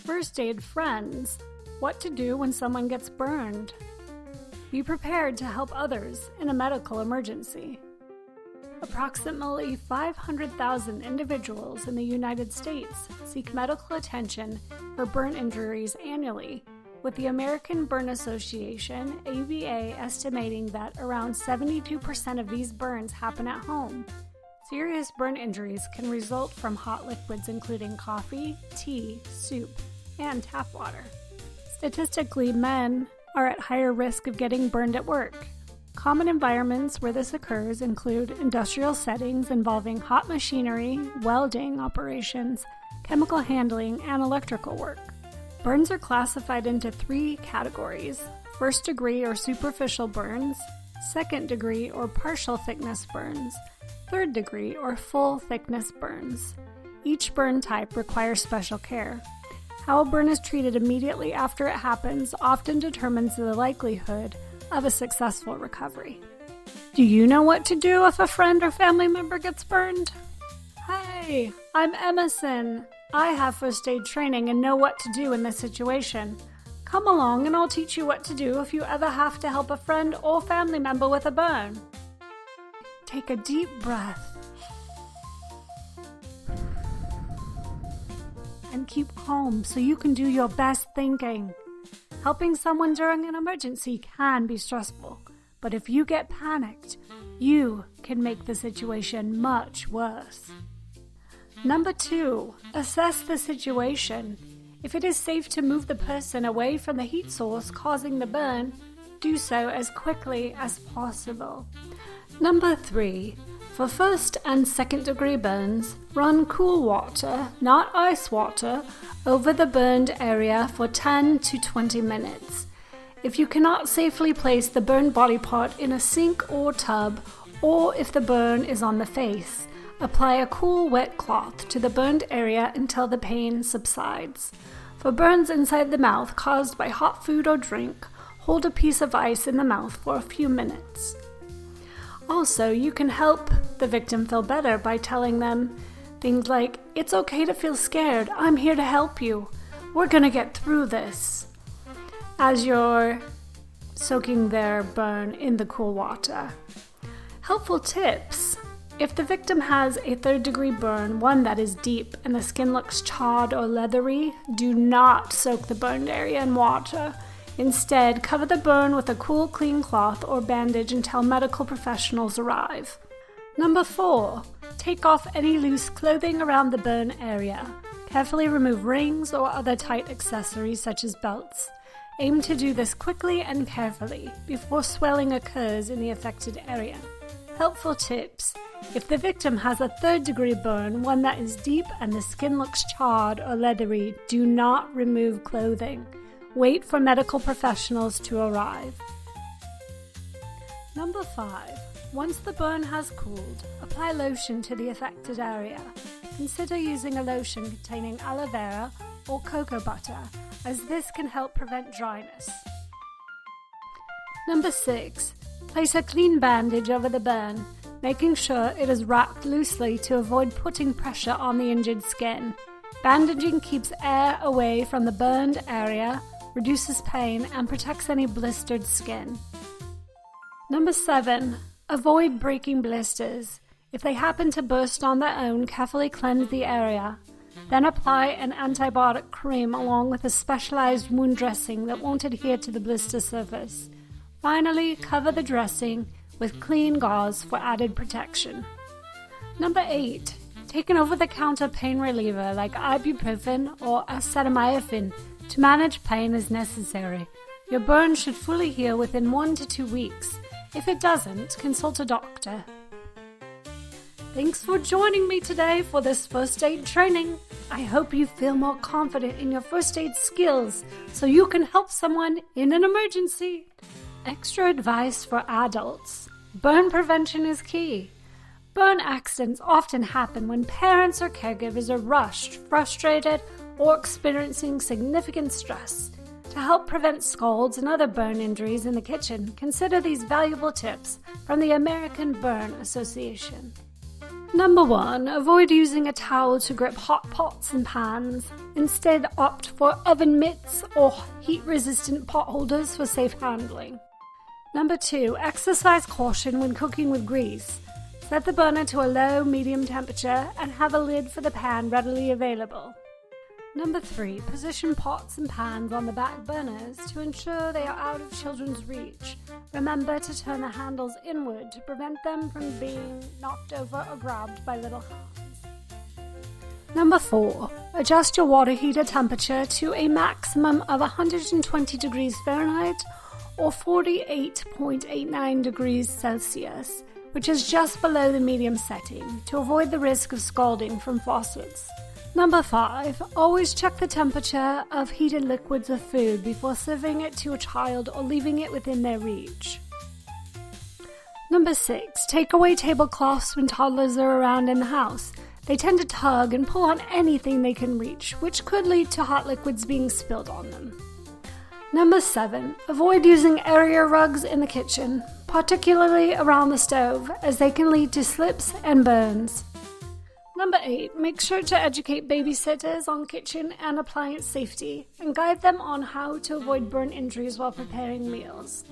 First aid friends. What to do when someone gets burned. Be prepared to help others in a medical emergency. Approximately 500,000 individuals in the United States seek medical attention for burn injuries annually, with the American Burn Association, ABA, estimating that around 72% of these burns happen at home. Serious burn injuries can result from hot liquids including coffee, tea, soup, and tap water. Statistically, men are at higher risk of getting burned at work. Common environments where this occurs include industrial settings involving hot machinery, welding operations, chemical handling, and electrical work. Burns are classified into 3 categories: first-degree or superficial burns, second-degree or partial thickness burns, third-degree or full-thickness burns. Each burn type requires special care. How a burn is treated immediately after it happens often determines the likelihood of a successful recovery. Do you know what to do if a friend or family member gets burned? Hey, I'm Emerson. I have first aid training and know what to do in this situation. Come along and I'll teach you what to do if you ever have to help a friend or family member with a burn. Take a deep breath and keep calm so you can do your best thinking. Helping someone during an emergency can be stressful, but if you get panicked, you can make the situation much worse. Number 2, assess the situation. If it is safe to move the person away from the heat source causing the burn, do so as quickly as possible. Number 3, for first and second degree burns, run cool water, not ice water, over the burned area for 10 to 20 minutes. If you cannot safely place the burned body part in a sink or tub, or if the burn is on the face, apply a cool wet cloth to the burned area until the pain subsides. For burns inside the mouth caused by hot food or drink, hold a piece of ice in the mouth for a few minutes. Also, you can help the victim feel better by telling them things like, "It's okay to feel scared. I'm here to help you. We're gonna get through this," as you're soaking their burn in the cool water. Helpful tips. If the victim has a third-degree burn, one that is deep and the skin looks charred or leathery, do not soak the burned area in water. Instead, cover the burn with a cool, clean cloth or bandage until medical professionals arrive. Number 4, take off any loose clothing around the burn area. Carefully remove rings or other tight accessories such as belts. Aim to do this quickly and carefully before swelling occurs in the affected area. Helpful tips. If the victim has a third-degree burn, one that is deep and the skin looks charred or leathery, do not remove clothing. Wait for medical professionals to arrive. Number 5. Once the burn has cooled, apply lotion to the affected area. Consider using a lotion containing aloe vera or cocoa butter, as this can help prevent dryness. Number 6. Place a clean bandage over the burn, making sure it is wrapped loosely to avoid putting pressure on the injured skin. Bandaging keeps air away from the burned area, reduces pain, and protects any blistered skin. Number 7. Avoid breaking blisters. If they happen to burst on their own, carefully cleanse the area. Then apply an antibiotic cream along with a specialized wound dressing that won't adhere to the blister surface. Finally, cover the dressing with clean gauze for added protection. Number 8. Take an over-the-counter pain reliever like ibuprofen or acetaminophen to manage pain as necessary. Your burn should fully heal within 1 to 2 weeks. If it doesn't, consult a doctor. Thanks for joining me today for this first aid training. I hope you feel more confident in your first aid skills so you can help someone in an emergency. Extra advice for adults. Burn prevention is key. Burn accidents often happen when parents or caregivers are rushed, frustrated, or experiencing significant stress. To help prevent scalds and other burn injuries in the kitchen, consider these valuable tips from the American Burn Association. Number 1. Avoid using a towel to grip hot pots and pans. Instead, opt for oven mitts or heat-resistant pot holders for safe handling. Number 2. Exercise caution when cooking with grease. Set the burner to a low-medium temperature and have a lid for the pan readily available. Number 3. Position pots and pans on the back burners to ensure they are out of children's reach. Remember to turn the handles inward to prevent them from being knocked over or grabbed by little hands. Number 4. Adjust your water heater temperature to a maximum of 120 degrees Fahrenheit or 48.89 degrees Celsius, which is just below the medium setting, to avoid the risk of scalding from faucets. Number 5. Always check the temperature of heated liquids or food before serving it to a child or leaving it within their reach. Number 6. Take away tablecloths when toddlers are around in the house. They tend to tug and pull on anything they can reach, which could lead to hot liquids being spilled on them. Number 7. Avoid using area rugs in the kitchen, particularly around the stove, as they can lead to slips and burns. Number 8. Make sure to educate babysitters on kitchen and appliance safety and guide them on how to avoid burn injuries while preparing meals.